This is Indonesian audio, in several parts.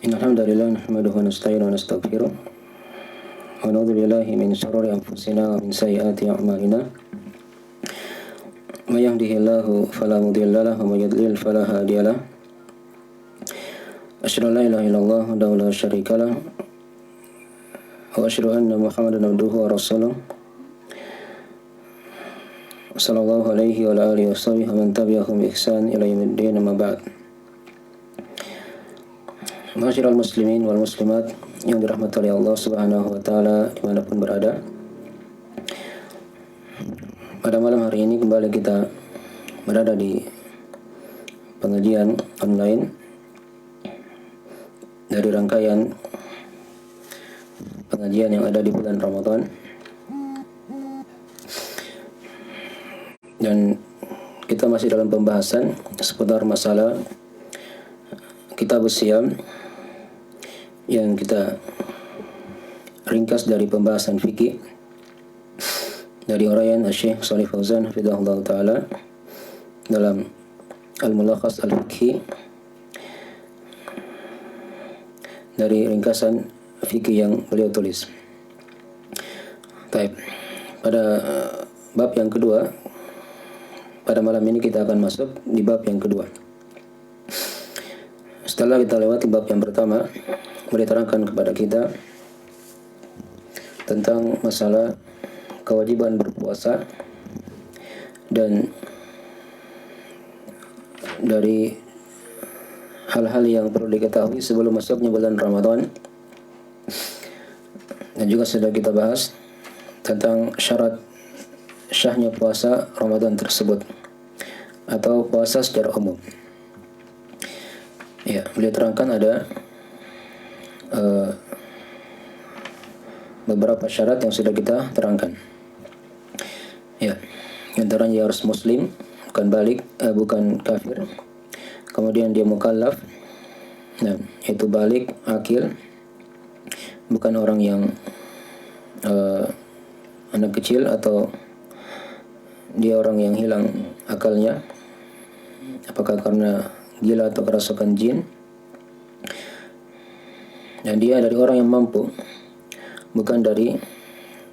Alhamdulillah nahmaduhu wa nasta'inuhu wa nastaghfiruh wa na'udzu billahi min shururi anfusina wa min sayyiati a'malina. May yahdihillahu fala mudilla lahu wa may yudlil fala hadiya lahu. Asyhadu an la ilaha illallah wahdahu la syarika lahu wa asyhadu anna Muhammadan abduhu wa rasuluh. Sallallahu alaihi wa alihi wa sahbihi wa man tabi'ahum bi ihsan ila yaumiddin, amma ba'd. Ma'asyiral muslimin wal muslimat yang dirahmati oleh Allah Subhanahu wa taala dimanapun berada. Pada malam hari ini kembali kita berada di pengajian online dari rangkaian pengajian yang ada di bulan Ramadan. Dan kita masih dalam pembahasan seputar masalah Kitabus Shiyam yang kita ringkas dari pembahasan fikih dari uraian Syekh Shalih Fauzan hafizahullah taala dalam Al-Mulakhas Al-Fiqhi, dari ringkasan fikih yang beliau tulis. Baik, pada bab yang kedua, pada malam ini kita akan masuk di bab yang kedua. Setelah kita lewati bab yang pertama, diterangkan kepada kita tentang masalah kewajiban berpuasa dan dari hal-hal yang perlu diketahui sebelum masuknya bulan Ramadan, dan juga sudah kita bahas tentang syarat syahnya puasa Ramadan tersebut atau puasa secara umum. Ya, beliau terangkan ada beberapa syarat yang sudah kita terangkan. Ya, antaranya harus muslim, bukan balik, bukan kafir. Kemudian dia mukallaf, nah, itu balik, akil, bukan orang yang anak kecil atau dia orang yang hilang akalnya, apakah karena gila atau kerasukan jin. Dan dia dari orang yang mampu, bukan dari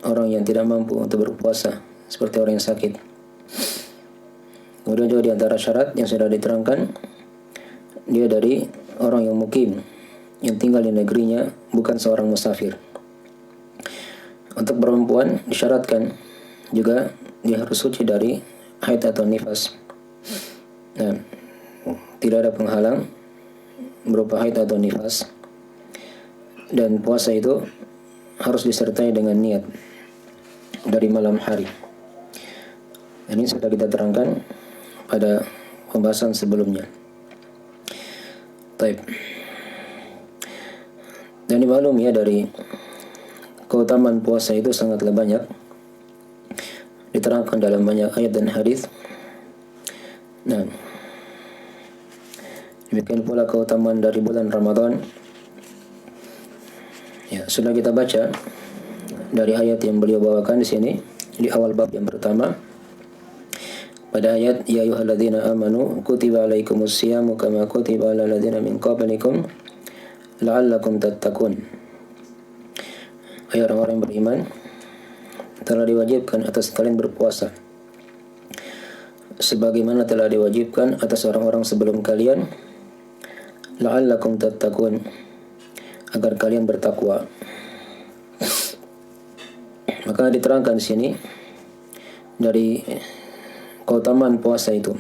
orang yang tidak mampu untuk berpuasa seperti orang yang sakit. Kemudian juga di antara syarat yang sudah diterangkan, dia dari orang yang mukim, yang tinggal di negerinya, bukan seorang musafir. Untuk perempuan disyaratkan juga dia harus suci dari haid atau nifas. Nah, tidak ada penghalang berupa haid atau nifas. Dan puasa itu harus disertai dengan niat dari malam hari. Ini sudah kita terangkan pada pembahasan sebelumnya. Baik. Dan dimaklum ya, dari keutamaan puasa itu sangatlah banyak, diterangkan dalam banyak ayat dan hadis. Nah, demikian pula keutamaan dari bulan Ramadan. Ya, sudah kita baca dari ayat yang beliau bawakan di sini di awal bab yang pertama. Pada ayat ya ayyuhalladzina amanu kutiba alaikumus syiyamu kama kutiba alal ladzina min qablikum la'allakum tattaqun. Hai orang-orang yang beriman, telah diwajibkan atas kalian berpuasa sebagaimana telah diwajibkan atas orang-orang sebelum kalian, la'allakum tattaqun, agar kalian bertakwa. Maka diterangkan di sini dari keutamaan puasa itu,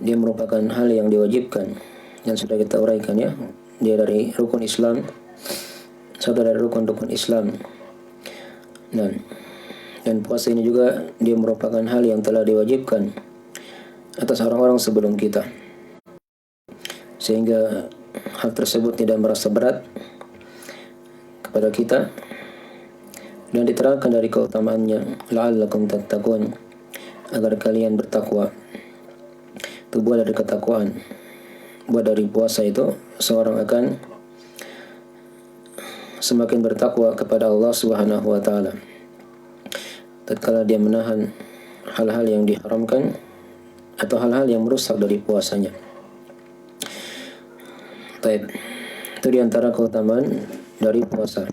dia merupakan hal yang diwajibkan yang sudah kita uraikan ya. Dia dari rukun Islam, satu dari rukun-rukun Islam. Dan puasa ini juga dia merupakan hal yang telah diwajibkan atas orang-orang sebelum kita, sehingga hal tersebut tidak merasa berat kepada kita. Dan diterangkan dari keutamaannya, la'allakum tattaqun, agar kalian bertakwa. Itu buah dari ketakwaan. Buah dari puasa itu seorang akan semakin bertakwa kepada Allah Subhanahu wa taala tatkala dia menahan hal-hal yang diharamkan atau hal-hal yang merusak dari puasanya. Baik. Itu diantara keutamaan dari puasa.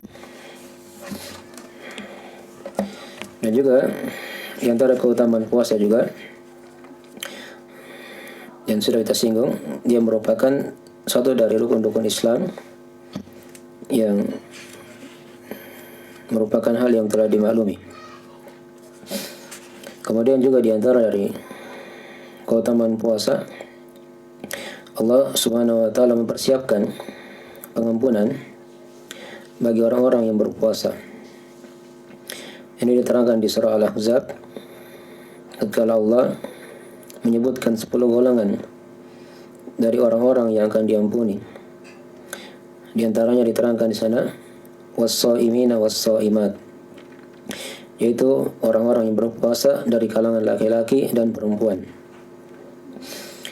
Dan juga diantara keutamaan puasa juga yang sudah kita singgung, dia merupakan satu dari rukun-rukun Islam yang merupakan hal yang telah dimaklumi. Kemudian juga diantara dari keutamaan puasa, Allah Subhanahu wa taala mempersiapkan pengampunan bagi orang-orang yang berpuasa. Ini diterangkan di surah Al-Ahzab tatkala Allah menyebutkan 10 golongan dari orang-orang yang akan diampuni. Di antaranya diterangkan di sana was-shaimina was-shaimat, yaitu orang-orang yang berpuasa dari kalangan laki-laki dan perempuan.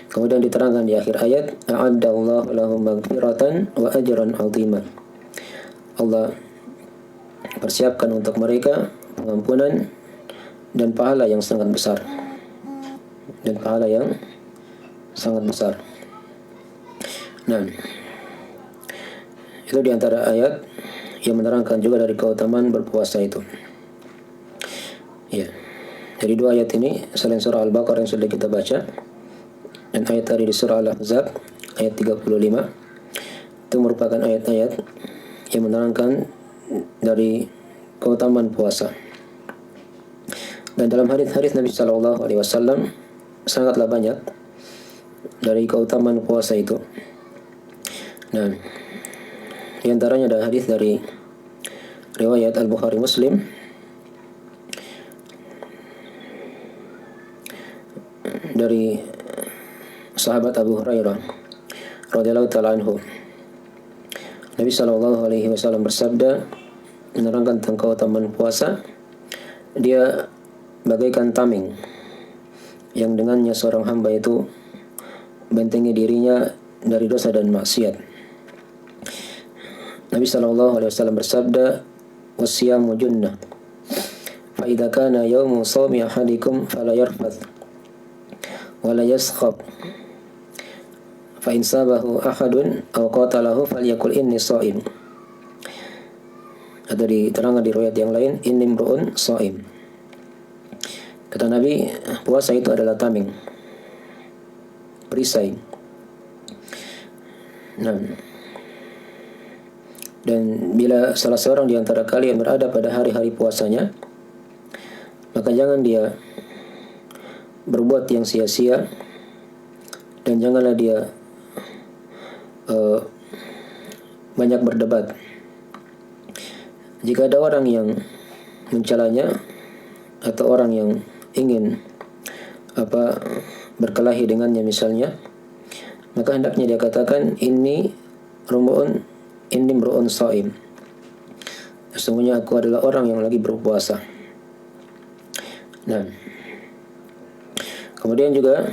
Kemudian diterangkan di akhir ayat, a'addallahu lahum maghfiratan wa ajran 'azima. Allah persiapkan untuk mereka pengampunan dan pahala yang sangat besar. Nah, itu diantara ayat yang menerangkan juga dari keutamaan berpuasa itu. Ya, jadi dua ayat ini selain surah Al-Baqarah yang sudah kita baca dan ayat tadi di surah Al-Ahzab ayat 35, itu merupakan ayat-ayat yang menerangkan dari keutamaan puasa. Dan dalam hadis-hadis Nabi Shallallahu Alaihi Wasallam sangatlah banyak dari keutamaan puasa itu. Nah, di antaranya ada hadis dari riwayat Al-Bukhari Muslim dari sahabat Abu Hurairah radhiyallahu taala anhu. Nabi sallallahu alaihi wasallam bersabda menerangkan tentang keutamaan puasa, dia bagaikan tameng yang dengannya seorang hamba itu bentengi dirinya dari dosa dan maksiat. Nabi sallallahu alaihi wasallam bersabda, "Wasyamu junnah. Fa idza kana yaumu shaumi ahadikum fala yarfath wa la yaskhab. Fa in sabahu ahadun aw qatalahu falyakul inni shaim." Atau diterangkan di riwayat yang lain, inni imru'un shaim. Kata Nabi, puasa itu adalah tameng, perisai. Nah, dan bila salah seorang di antara kalian berada pada hari-hari puasanya, maka jangan dia berbuat yang sia-sia dan janganlah dia banyak berdebat. Jika ada orang yang mencalanya atau orang yang ingin berkelahi dengannya misalnya, maka hendaknya dia katakan inni imru'un shaim. Sesungguhnya aku adalah orang yang lagi berpuasa. Nah, kemudian juga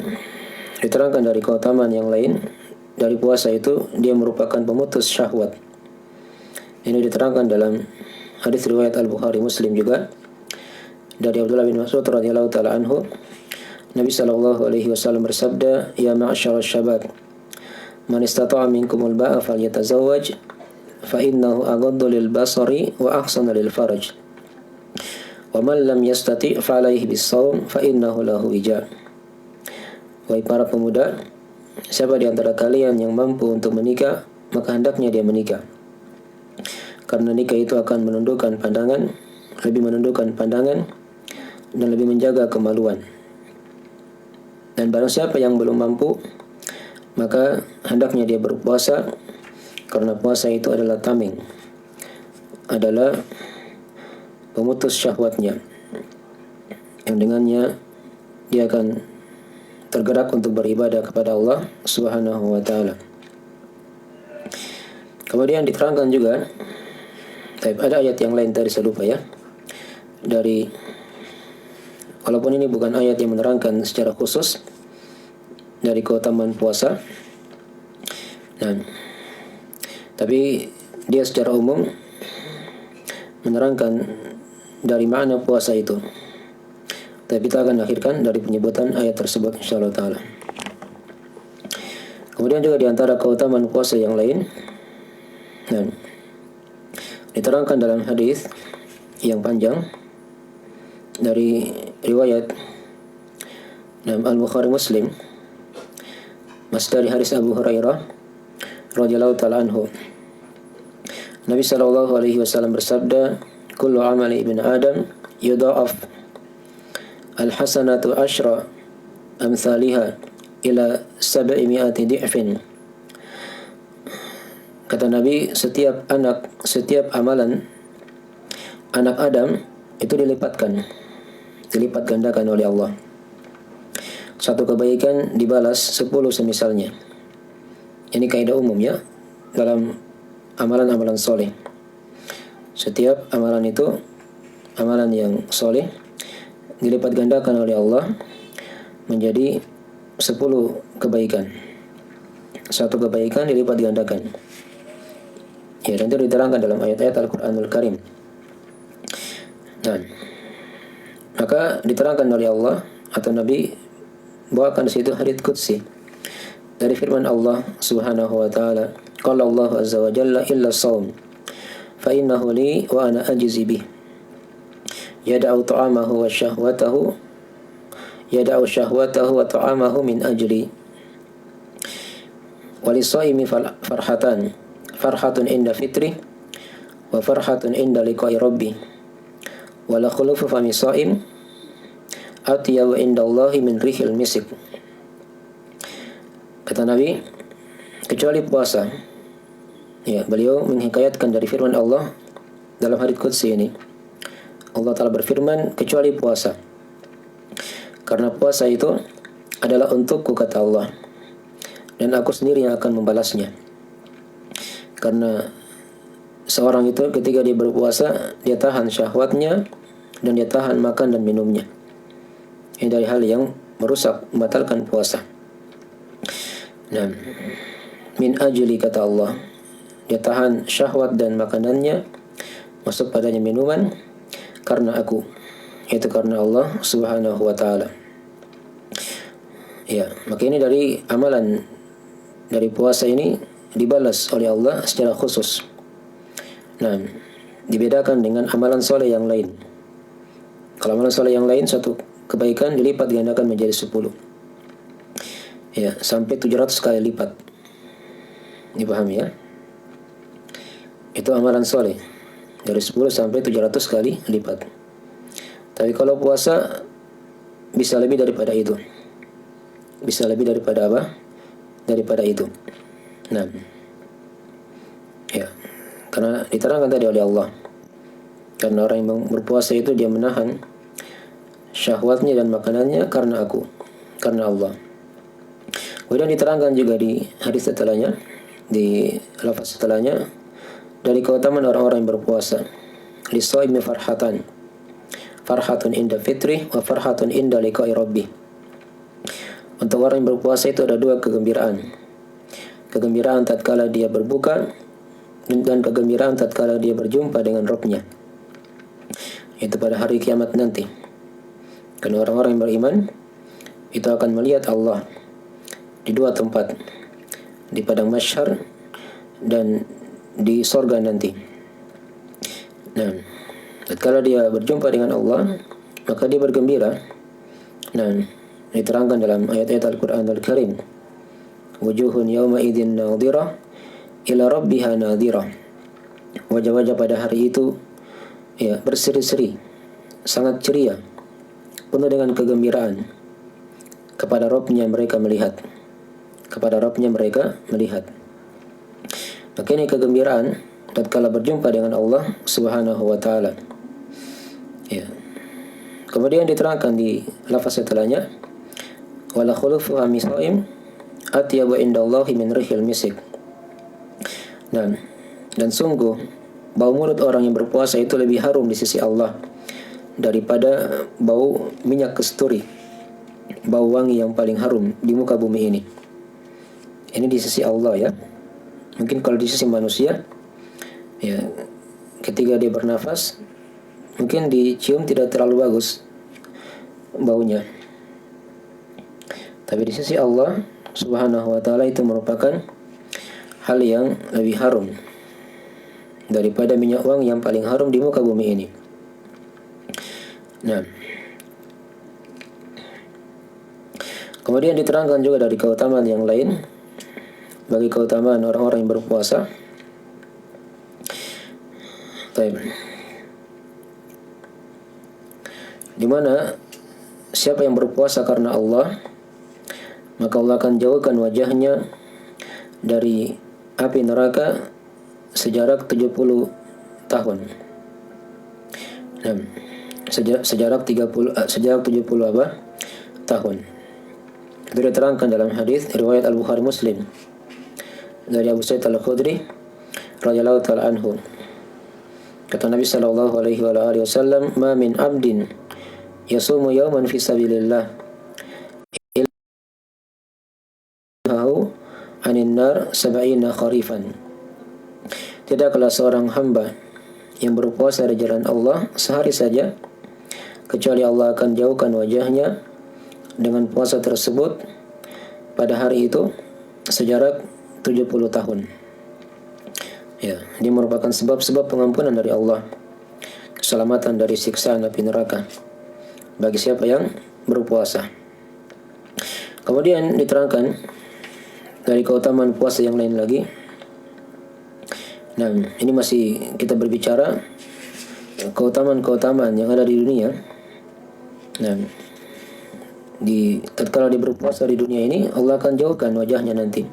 diterangkan dari keutamaan yang lain dari puasa itu, dia merupakan pemutus syahwat. Ini diterangkan dalam hadis riwayat Al-Bukhari Muslim juga dari Abdullah bin Mas'ud radhiyallahu taala anhu. Nabi sallallahu alaihi wasallam bersabda, "Ya ma'syarasy syabab, man istata'a minkumul ba'a falyatazawwaj fa innahu aghaddu lil basari wa ahsanu lil faraj. Wa man lam yastati' fa alaihi bis-shaum fa innahu lahu wija." Wahai para pemuda, siapa di antara kalian yang mampu untuk menikah, maka hendaknya dia menikah. Karena nikah itu akan menundukkan pandangan, dan lebih menjaga kemaluan. Dan barang siapa yang belum mampu, maka hendaknya dia berpuasa, karena puasa itu adalah tameng, adalah pemutus syahwatnya, yang dengannya dia akan tergerak untuk beribadah kepada Allah Subhanahu wa taala. Kemudian diterangkan juga, ada ayat yang lain tadi saya lupa ya, dari walaupun ini bukan ayat yang menerangkan secara khusus dari keutamaan puasa, nah, tapi dia secara umum menerangkan dari makna puasa itu. Tapi kita akan akhirkan dari penyebutan ayat tersebut insyaallah ta'ala. Kemudian juga di antara keutamaan puasa yang lain, Dan diterangkan dalam hadis yang panjang dari riwayat Al-Bukhari Muslim, dari hadis Abu Hurairah radhiyallahu taala anhu. Nabi sallallahu alaihi wasallam bersabda, "Kullu amali ibn Adam yudha'af al-hasanatu asyra amsalihha ila 700 di'fin." Kata Nabi, setiap amalan anak Adam itu dilipat gandakan oleh Allah. Satu kebaikan dibalas 10 semisalnya. Ini kaidah umum ya dalam amalan-amalan soleh. Setiap amalan itu, amalan yang soleh, dilipat gandakan oleh Allah menjadi 10 kebaikan. Satu kebaikan dilipat gandakan. Ya, dan itu diterangkan dalam ayat-ayat Al-Quranul Karim. Nah, maka diterangkan oleh Allah atau Nabi bawakan di situ hadits qudsi dari firman Allah Subhanahu wa taala, qala Allah azza wa jalla illa shaum fa innahu li wa ana ajzi bih yad'u ta'amahu wa syahwatahu wa ta'amahu min ajli walisaimi farhatun inda fitri wa farhatun inda liqa'i rabbi wala khulufu fami shaim atyabu indallahi min rihil misik. Kata Nabi, kecuali puasa. Ya, beliau menghikayatkan dari firman Allah dalam hadits qudsi ini. Allah Ta'ala berfirman, kecuali puasa. Karena puasa itu adalah untukku, kata Allah, dan aku sendiri yang akan membalasnya. Karena seorang itu ketika dia berpuasa, dia tahan syahwatnya dan dia tahan makan dan minumnya. Ini dari hal yang merusak, membatalkan puasa. Nah, min ajli, kata Allah, dia tahan syahwat dan makanannya, masuk padanya minuman, karena aku, itu karena Allah Subhanahu wa ta'ala. Ya, maka ini dari amalan dari puasa ini dibalas oleh Allah secara khusus. Nah, dibedakan dengan amalan soleh yang lain. Kalau amalan soleh yang lain, satu kebaikan dilipat gandakan menjadi 10. Ya, sampai 700 kali lipat. Dipahami ya? Itu amalan soleh. Dari 10 sampai 700 kali lipat. Tapi kalau puasa bisa lebih daripada itu. Bisa lebih daripada apa? Daripada itu. Nah, ya, karena diterangkan tadi oleh Allah. Karena orang yang berpuasa itu dia menahan syahwatnya dan makanannya karena aku, karena Allah. Kemudian diterangkan juga di hadis setelahnya, di lafaz setelahnya, dari keutamaan orang-orang yang berpuasa. Lis-shaimi farhatun inda fitri wa farhatun inda liqa'i rabbi. Untuk orang yang berpuasa itu ada 2 kegembiraan. Kegembiraan tatkala dia berbuka dan kegembiraan tatkala dia berjumpa dengan Rabb-Nya. Itu pada hari kiamat nanti. Karena orang-orang yang beriman itu akan melihat Allah di 2 tempat, di padang mahsyar dan di sorga nanti. Nah, tatkala dia berjumpa dengan Allah, maka dia bergembira. Nah, diterangkan dalam ayat-ayat Al-Quranul Karim, wujuhun yawma idzin nadhirah ila rabbiha nadhirah. Wajah-wajah pada hari itu ya berseri-seri, sangat ceria, penuh dengan kegembiraan. Kepada Rabb-Nya mereka melihat. Kepada Rabb-Nya mereka melihat. Maka ini kegembiraan tatkala berjumpa dengan Allah Subhanahu wa ta'ala. Ya. Kemudian diterangkan di lafaz setelahnya, wala khulufu hamisaim atyabu indallahi min rihil misik. Dan sungguh bau mulut orang yang berpuasa itu lebih harum di sisi Allah daripada bau minyak kasturi, bau wangi yang paling harum di muka bumi ini. Ini di sisi Allah ya. Mungkin kalau di sisi manusia, ya ketika dia bernafas, mungkin dicium tidak terlalu bagus baunya. Tapi di sisi Allah Subhanahu wa ta'ala itu merupakan hal yang lebih harum. daripada minyak wangi yang paling harum di muka bumi ini. Nah, kemudian diterangkan juga dari keutamaan yang lain bagi keutamaan orang-orang yang berpuasa. Baik. Di mana siapa yang berpuasa karena Allah, maka Allah akan jauhkan wajahnya dari api neraka sejarak 70 tahun. Nah, sejarak 70 apa? Tahun. Itu diterangkan dalam hadis riwayat Al-Bukhari Muslim dari Abu Sa'id Al-Khudri radhiyallahu ta'ala anhu. Kata Nabi sallallahu alaihi wasallam, "Ma min 'abdin yasumu yawman fi sabilillah illahu 'anil nar 70 kharifan." Tidaklah seorang hamba yang berpuasa di jalan Allah sehari saja kecuali Allah akan jauhkan wajahnya dengan puasa tersebut pada hari itu sejarak 70 tahun. Ya, ini merupakan sebab-sebab pengampunan dari Allah, keselamatan dari siksaan api neraka bagi siapa yang berpuasa. Kemudian diterangkan dari keutamaan puasa yang lain lagi. Nah, ini masih kita berbicara keutamaan-keutamaan yang ada di dunia. Nah, tatkala dia berpuasa di dunia ini, Allah akan jauhkan wajahnya nanti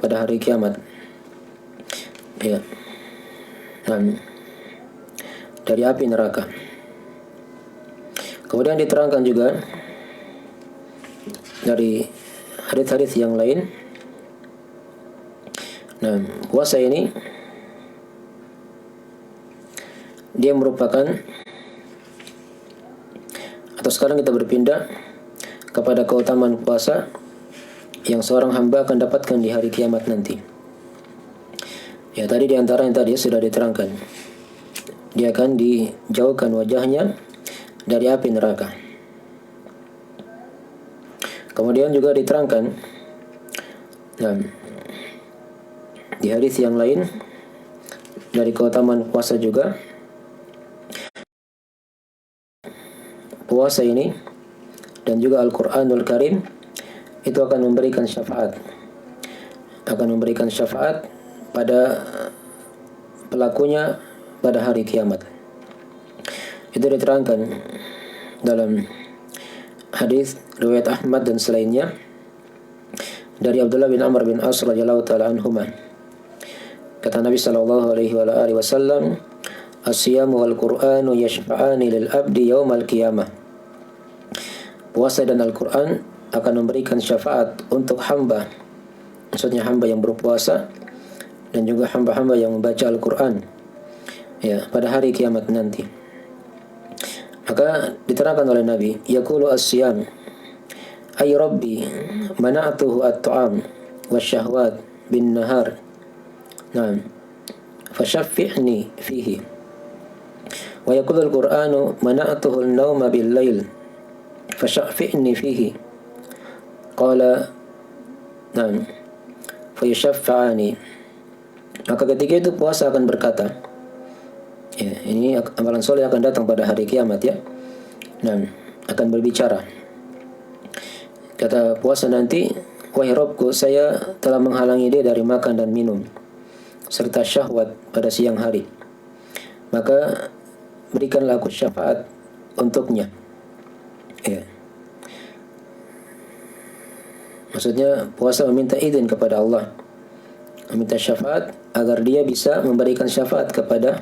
pada hari kiamat. Ya. Nah, dari api neraka. Kemudian diterangkan juga dari hadis-hadis yang lain. Nah, puasa ini dia merupakan, atau sekarang kita berpindah kepada keutamaan puasa yang seorang hamba akan dapatkan di hari kiamat nanti. Ya, tadi di antara yang tadi sudah diterangkan. Dia akan dijauhkan wajahnya dari api neraka. Kemudian juga diterangkan di hadis yang lain dari keutamaan puasa juga, puasa ini dan juga Al-Quranul Karim itu akan memberikan syafaat, pada pelakunya pada hari kiamat. Itu diterangkan dalam hadis riwayat Ahmad dan selainnya dari Abdullah bin Amr bin As radhiyallahu ta'ala anhuma. Kata Nabi sallallahu alaihi wasallam, "As-siyamu wal Qur'anu yashfa'ani lil abdi yaumal qiyamah." Puasa dan Al-Qur'an akan memberikan syafaat untuk hamba. Maksudnya hamba yang berpuasa dan juga hamba-hamba yang membaca Al-Qur'an, ya, pada hari kiamat nanti. Maka diterangkan oleh Nabi, yaqulu as-siyam ay rabbi mana'tuhu at-ta'am wasyahwat bin nahar. Naam. Fashaffi'ni fihi. Wa yaqulu al-Qur'anu mana'tuhu an-nawma bil-lail. Fashaffi'ni fihi. Qala naam. Fayashaffa'ani. Maka ketika itu puasa akan berkata, ya, ini amalan soleh akan datang pada hari kiamat, ya. Nah, akan berbicara. Kata puasa nanti, "Wahai Rabbku, saya telah menghalangi dia dari makan dan minum serta syahwat pada siang hari. Maka berikanlah aku syafaat untuknya." Ya. Maksudnya puasa meminta izin kepada Allah, meminta syafaat agar dia bisa memberikan syafaat kepada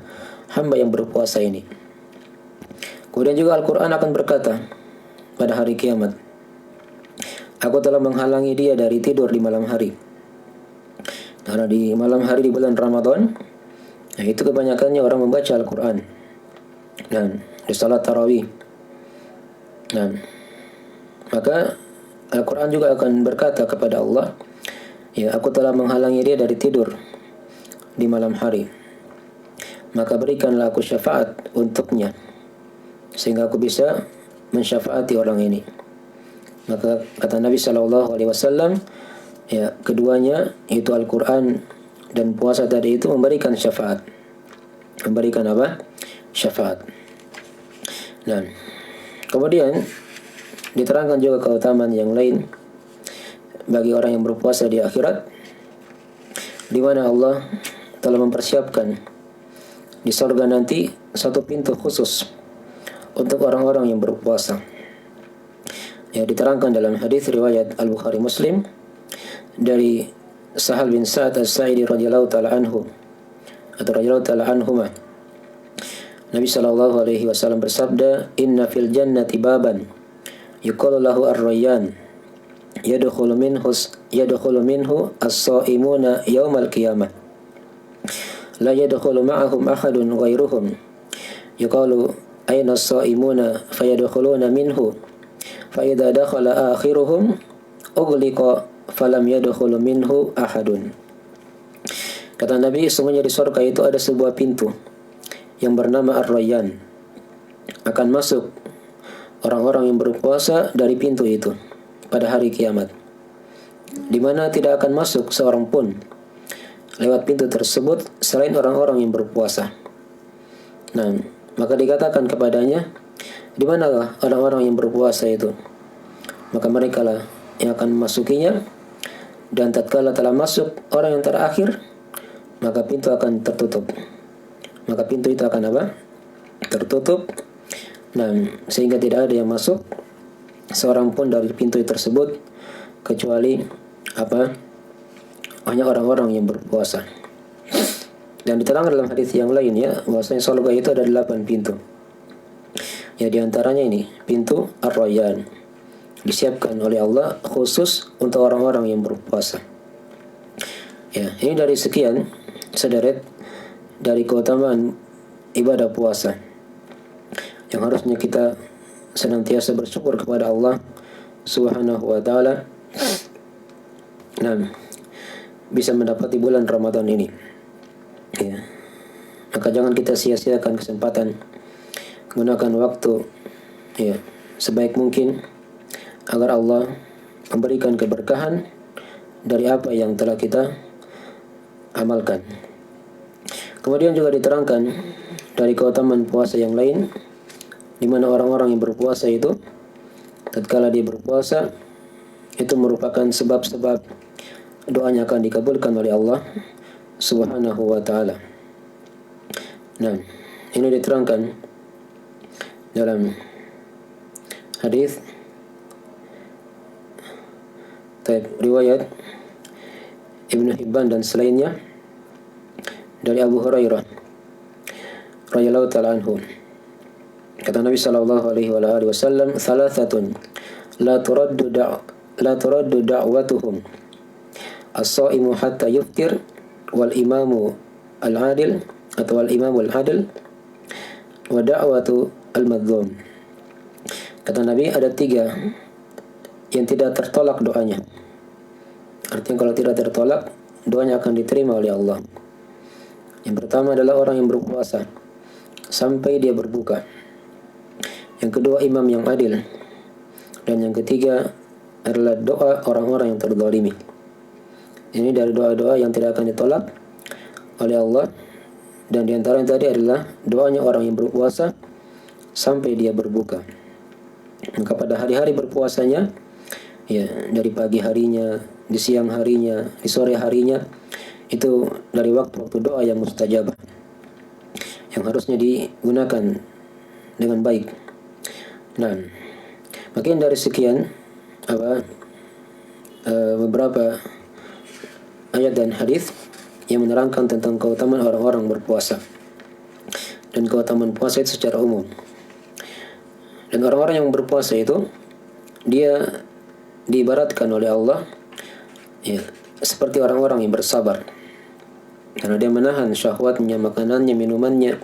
hamba yang berpuasa ini. Kemudian juga Al-Quran akan berkata pada hari kiamat, "Aku telah menghalangi dia dari tidur di malam hari." Karena di malam hari di bulan Ramadan, nah itu kebanyakannya orang membaca Al-Quran dan di salat tarawih. Nah, maka Al-Quran juga akan berkata kepada Allah, "Ya, aku telah menghalangi dia dari tidur di malam hari. Maka berikanlah aku syafaat untuknya sehingga aku bisa mensyafaati orang ini." Maka kata Nabi sallallahu alaihi wasallam, ya, keduanya itu Al-Qur'an dan puasa tadi itu memberikan syafaat. memberikan apa? Syafaat. Nah, kemudian diterangkan juga keutamaan yang lain bagi orang yang berpuasa di akhirat, di mana Allah telah mempersiapkan di surga nanti satu pintu khusus untuk orang-orang yang berpuasa. Ya, diterangkan dalam hadis riwayat Al-Bukhari Muslim dari Sahal bin Sa'ad As-Sa'idi radhiyallahu taala anhu atau radhiyallahu taala anhuma. Nabi sallallahu alaihi wasallam bersabda, "Inna fil jannati baban yuqalu lahu ar-rayyan yadkhulu minhu as-sha'imuna yaumal qiyamah la yadkhulu ma'ahum ahadun ghairuhum yuqalu ayna as-sha'imuna fayadkhuluna minhu fa idza dakhala akhiruhum ughliqa falam yadkhulu minhu ahadun." Kata Nabi, sesungguhnya di surga itu ada sebuah pintu yang bernama Ar-Rayyan. Akan masuk orang-orang yang berpuasa dari pintu itu pada hari kiamat, di mana tidak akan masuk seorang pun lewat pintu tersebut selain orang-orang yang berpuasa. Nah, maka dikatakan kepadanya, di manakah orang-orang yang berpuasa itu? Maka mereka lah yang akan memasukinya, dan tatkala telah masuk orang yang terakhir, maka pintu akan tertutup. Maka pintu itu akan apa? Tertutup. Nah, sehingga tidak ada yang masuk seorang pun dari pintu tersebut kecuali apa? Hanya orang-orang yang berpuasa. Dan diterangkan dalam hadis yang lain ya, bahwasanya surga itu ada 8 pintu. Ya, diantaranya ini pintu Ar-Rayyan, disiapkan oleh Allah khusus untuk orang-orang yang berpuasa. Ya, ini dari sekian sederet dari keutamaan ibadah puasa yang harusnya kita senantiasa bersyukur kepada Allah Subhanahu wa taala. Nah, bisa mendapati bulan Ramadan ini. Ya. Maka jangan kita sia-siakan kesempatan, gunakan waktu ya sebaik mungkin agar Allah memberikan keberkahan dari apa yang telah kita amalkan. Kemudian juga diterangkan dari keutamaan puasa yang lain, di mana orang-orang yang berpuasa itu tatkala dia berpuasa itu merupakan sebab-sebab doanya akan dikabulkan oleh Allah Subhanahu wa taala. Nah, ini diterangkan dalam hadis riwayat Ibnu Hibban dan selainnya dari Abu Hurairah radhiyallahu taala anhu. Kata Nabi sallallahu alaihi wasallam, "Thalathatun la turaddu da'watuhum. As-sha'imu hatta yuftir wal imamu al-'adil atau wal imamu al-'adil wa da'watu al-madhlum." Kata Nabi, ada 3 yang tidak tertolak doanya. Artinya kalau tidak tertolak, doanya akan diterima oleh Allah. Yang pertama adalah orang yang berpuasa sampai dia berbuka. Yang kedua, imam yang adil. Dan yang ketiga adalah doa orang-orang yang terzalimi. Ini dari doa-doa yang tidak akan ditolak oleh Allah. Dan diantara yang tadi adalah doanya orang yang berpuasa sampai dia berbuka. Maka pada hari-hari berpuasanya, ya dari pagi harinya, di siang harinya, di sore harinya, itu dari waktu-waktu doa yang mustajabah yang harusnya digunakan dengan baik. Nah, makin dari sekian beberapa ayat dan hadis yang menerangkan tentang keutamaan orang-orang berpuasa dan keutamaan puasa itu secara umum. Dan orang-orang yang berpuasa itu dia diibaratkan oleh Allah ya seperti orang-orang yang bersabar, karena dia menahan syahwatnya, makanannya, minumannya,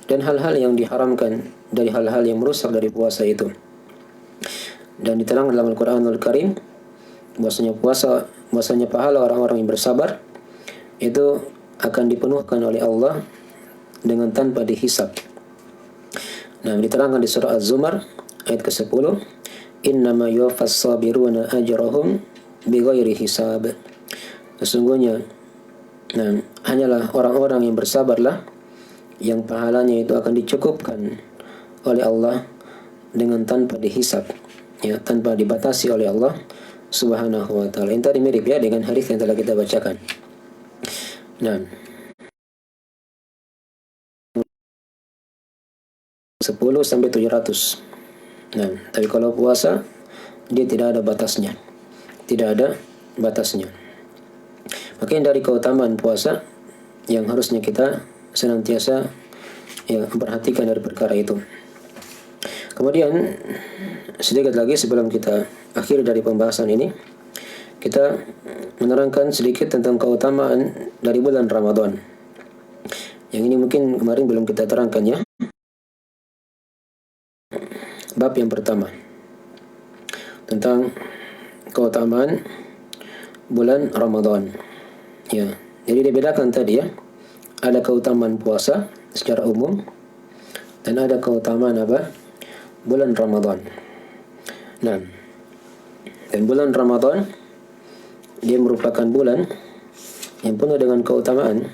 dan hal-hal yang diharamkan dari hal-hal yang merusak dari puasa itu. Dan diterangkan dalam Al-Quranul Karim bahwasanya pahala orang-orang yang bersabar itu akan dipenuhkan oleh Allah dengan tanpa dihisab. Nah, diterangkan di surah Az-Zumar ayat ke-10, "Innama yuwaffas sabiruna ajrahum bighairi hisab." Sesungguhnya hanyalah orang-orang yang bersabarlah yang pahalanya itu akan dicukupkan oleh Allah dengan tanpa dihisab, ya, tanpa dibatasi oleh Allah Subhanahu wa taala. Ini tadi mirip ya dengan hadis yang telah kita bacakan. Nah, 10 sampai 700. Nah, tapi kalau puasa dia tidak ada batasnya. Tidak ada batasnya. Makanya dari keutamaan puasa yang harusnya kita senantiasa ya memperhatikan dari perkara itu. Kemudian sedikit lagi sebelum kita akhir dari pembahasan ini, kita menerangkan sedikit tentang keutamaan dari bulan Ramadan. Yang ini mungkin kemarin belum kita terangkan ya. Bab yang pertama tentang keutamaan bulan Ramadan. Ya, jadi dibedakan tadi ya. Ada keutamaan puasa secara umum dan ada keutamaan apa? Bulan Ramadan. Nah, dan bulan Ramadan dia merupakan bulan yang penuh dengan keutamaan,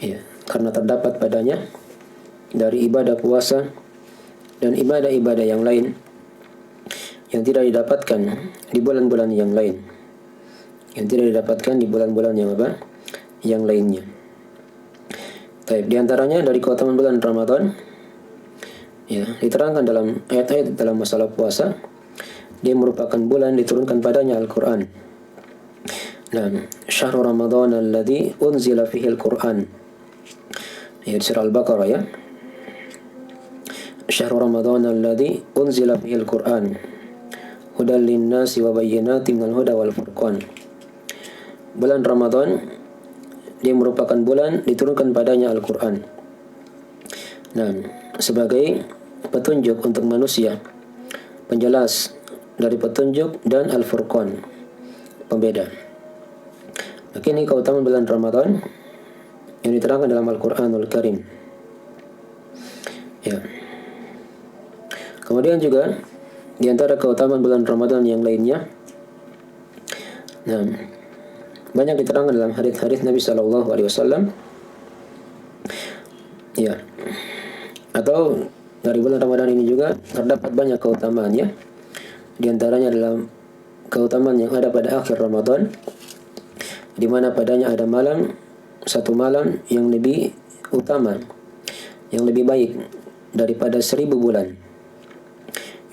ya, karena terdapat padanya dari ibadah puasa dan ibadah-ibadah yang lain yang tidak didapatkan di bulan-bulan yang lain, yang tidak didapatkan di bulan-bulan yang apa? Yang lainnya. Baik, di antaranya dari keutamaan bulan Ramadan, ya, diterangkan dalam ayat-ayat dalam masalah puasa, dia merupakan bulan diturunkan padanya Al-Quran. Nah, syahrul Ramadan alladzi unzila fihi Al-Quran. Ya, di surah Al-Baqarah ya. Syahrul Ramadan alladzi unzila fihi Al-Quran. Hudan linnasi wa bayyinatin minal huda wal furqan. Bulan Ramadan dia merupakan bulan diturunkan padanya Al-Quran. Nah, sebagai petunjuk untuk manusia, penjelas dari petunjuk, dan Al-Furqan, pembeda. Maka ini keutamaan bulan Ramadan yang diterangkan dalam Al-Quranul Karim. Ya. Kemudian juga di antara keutamaan bulan Ramadan yang lainnya, nah, banyak diterangkan dalam hadis-hadis Nabi Shallallahu Alaihi Wasallam. Ya. Atau dari bulan Ramadan ini juga terdapat banyak keutamaan ya. Di antaranya dalam keutamaan yang ada pada akhir Ramadan, di mana padanya ada malam, satu malam yang lebih utama, yang lebih baik daripada 1000 bulan.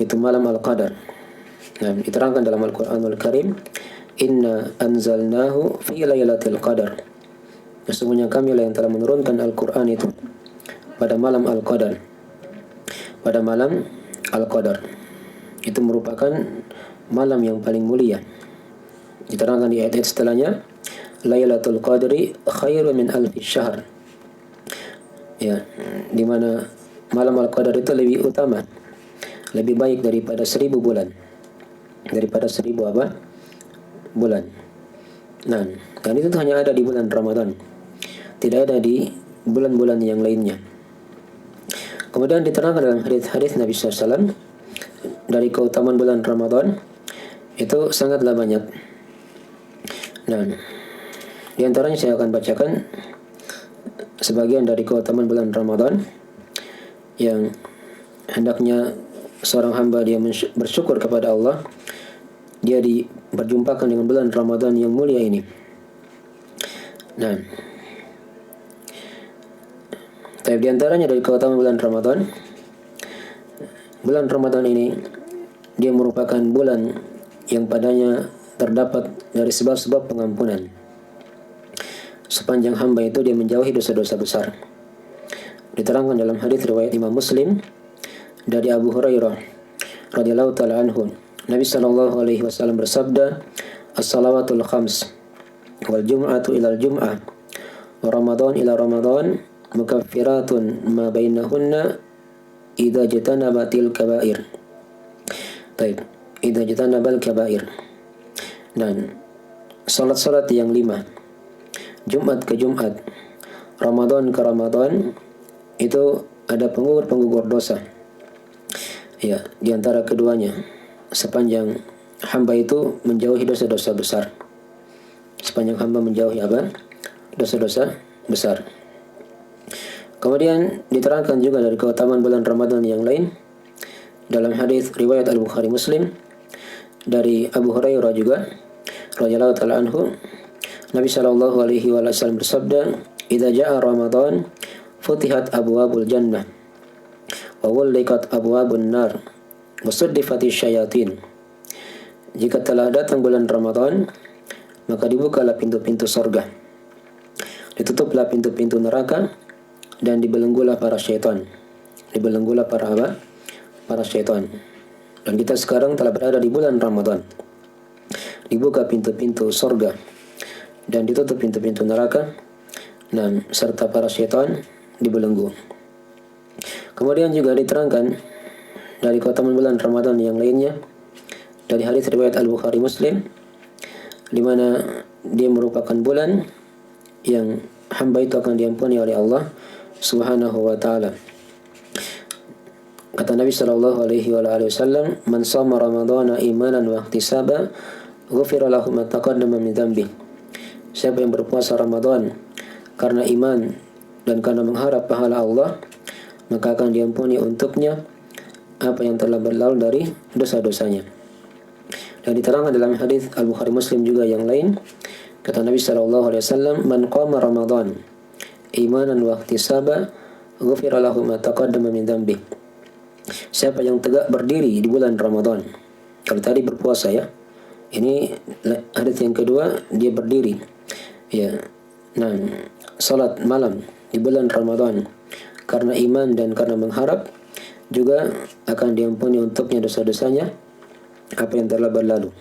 Itu malam Al-Qadar. Nah, diterangkan dalam Al-Quranul Karim, Inna anzalnahu fi lailatul qadar. Sesungguhnya kami lah yang telah menurunkan Al-Quran itu pada malam Al-Qadar. Pada malam Al-Qadar. Itu merupakan malam yang paling mulia. Diterangkan di ayat-ayat setelahnya, Lailatul Qadri khairu min alfi syahr. Ya, di mana malam Al-Qadar itu lebih utama, lebih baik daripada 1000 bulan. Daripada 1000 apa? Bulan. Nah, dan itu hanya ada di bulan Ramadan. Tidak ada di bulan-bulan yang lainnya. Kemudian diterangkan dalam hadis-hadis Nabi SAW dari keutamaan bulan Ramadan itu sangatlah banyak. Nah, di antaranya saya akan bacakan sebagian dari keutamaan bulan Ramadan yang hendaknya seorang hamba dia bersyukur kepada Allah, dia diperjumpakan dengan bulan Ramadan yang mulia ini. Nah, tapi di antaranya dari keutamaan bulan Ramadan ini dia merupakan bulan yang padanya terdapat dari sebab-sebab pengampunan. Sepanjang hamba itu dia menjauhi dosa-dosa besar. Diterangkan dalam hadis riwayat Imam Muslim dari Abu Hurairah radhiyallahu taala anhu, Nabi sallallahu alaihi wasallam bersabda, "As-salawatul khams wal jum'atu ila al-jum'ah wa Ramadan ila Ramadan mukaffiratun ma bainahunna idza jatanabatil kaba'ir." Baik, idza jatanabal kaba'ir. Dan salat-salat yang 5, Jumat ke Jumat, Ramadan ke Ramadan, itu ada penggugur-penggugur dosa. Ya, di antara keduanya, sepanjang hamba itu menjauhi dosa-dosa besar. Sepanjang hamba menjauhi apa? Dosa-dosa besar. Kemudian diterangkan juga dari keutamaan bulan Ramadan yang lain dalam hadis riwayat Al-Bukhari Muslim dari Abu Hurairah juga radhiyallahu taala anhu, Nabi sallallahu alaihi wasallam bersabda, "Idza jaa Ramadan futihat abwabul jannah wa ghulliqat abwabun nar wa suddifatish syayatin." Jika telah datang bulan Ramadan, maka dibukalah pintu-pintu surga, ditutuplah pintu-pintu neraka, dan dibelenggulah para syaitan. Dibelenggulah para apa? Para syaitan. Dan kita sekarang telah berada di bulan Ramadan. Dibuka pintu-pintu surga dan ditutup pintu-pintu neraka. Nah, serta para syaitan dibelenggu. Kemudian juga diterangkan dari keutamaan bulan Ramadan yang lainnya dari hadis riwayat Al-Bukhari Muslim, di mana dia merupakan bulan yang hamba itu akan diampuni oleh Allah Subhanahu wa taala. Kata Nabi sallallahu alaihi wasallam, "Man shama Ramadhana imanan wa ihtisaba, ghufira lahu ma taqaddama min dhanbi." Siapa yang berpuasa Ramadan karena iman dan karena mengharap pahala Allah, maka akan diampuni untuknya apa yang telah berlalu dari dosa-dosanya. Dan diterangkan dalam hadis Al-Bukhari Muslim juga yang lain, kata Nabi sallallahu alaihi wasallam, "Man qama Ramadan imanan wa ihtisaba, ghufira lahu ma taqaddama min dhanbi." Siapa yang tegak berdiri di bulan Ramadan. Kalau tadi berpuasa ya. Ini hadis yang kedua, dia berdiri. Ya. Nah, salat malam di bulan Ramadan karena iman dan karena mengharap, juga akan diampuni untuknya dosa-dosanya apa yang telah berlalu.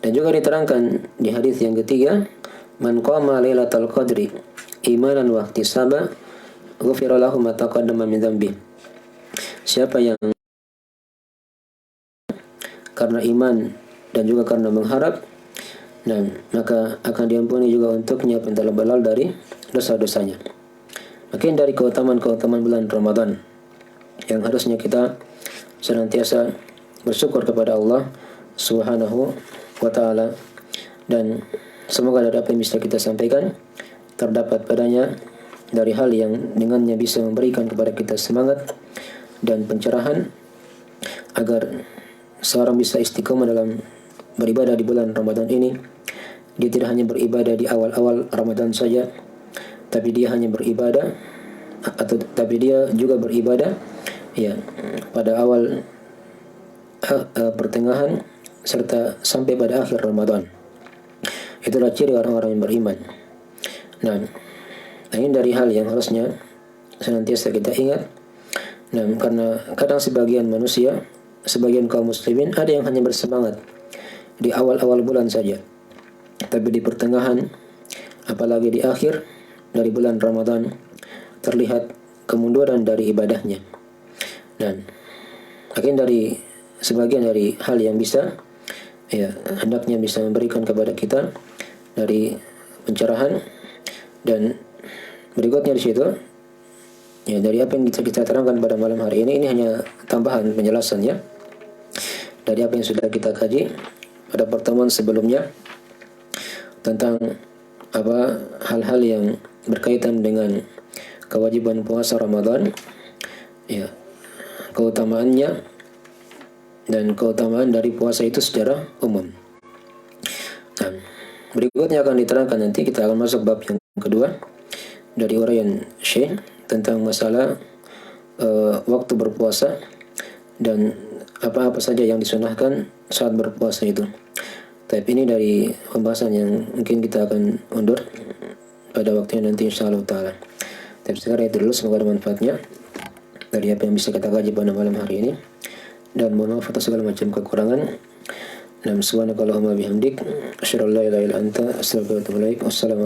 Dan juga diterangkan di hadis yang ketiga, "Man qama lailatal qadri imanan wa ihtisaba, ghufira lahu ma taqaddama min dhanbi." Siapa yang karena iman dan juga karena mengharap, nah, maka akan diampuni juga untuknya apa yang telah berlalu dari dosa-dosanya. Makin dari keutamaan-keutamaan bulan Ramadan yang harusnya kita senantiasa bersyukur kepada Allah Subhanahu wa taala, dan semoga dari apa yang bisa kita sampaikan terdapat padanya dari hal yang dengannya bisa memberikan kepada kita semangat dan pencerahan agar seorang bisa istiqomah dalam beribadah di bulan Ramadan ini. Dia tidak hanya beribadah di awal-awal Ramadan saja, tapi dia juga beribadah ya pada awal, pertengahan, serta sampai pada akhir Ramadan. Itulah ciri orang-orang yang beriman. Nah, ini dari hal yang harusnya senantiasa kita ingat. Nah, karena kadang sebagian manusia, sebagian kaum muslimin ada yang hanya bersemangat di awal-awal bulan saja, tapi di pertengahan, apalagi di akhir dari bulan Ramadan, terlihat kemunduran dari ibadahnya. Dan mungkin dari sebagian dari hal yang bisa ya hendaknya bisa memberikan kepada kita dari pencerahan. Dan berikutnya di situ ya, dari apa yang kita terangkan pada malam hari ini hanya tambahan penjelasannya dari apa yang sudah kita kaji pada pertemuan sebelumnya tentang apa hal-hal yang berkaitan dengan kewajiban puasa Ramadan, ya, keutamaannya dan keutamaan dari puasa itu secara umum. Nah, berikutnya akan diterangkan, nanti kita akan masuk bab yang kedua dari uraian Syekh tentang masalah waktu berpuasa dan apa-apa saja yang disunahkan saat berpuasa itu. Tapi ini dari pembahasan yang mungkin kita akan undur pada waktunya nanti insyaallah ta'ala. Tapi sekarang itu dulu, semoga ada manfaatnya dari apa yang bisa kita kaji pada malam hari ini, dan mohon maaf atas segala macam kekurangan. Subhanakallahumma bihamdik asyhadu an la ilaha illa anta astaghfiruka wa atubu ilaik. Wassalamu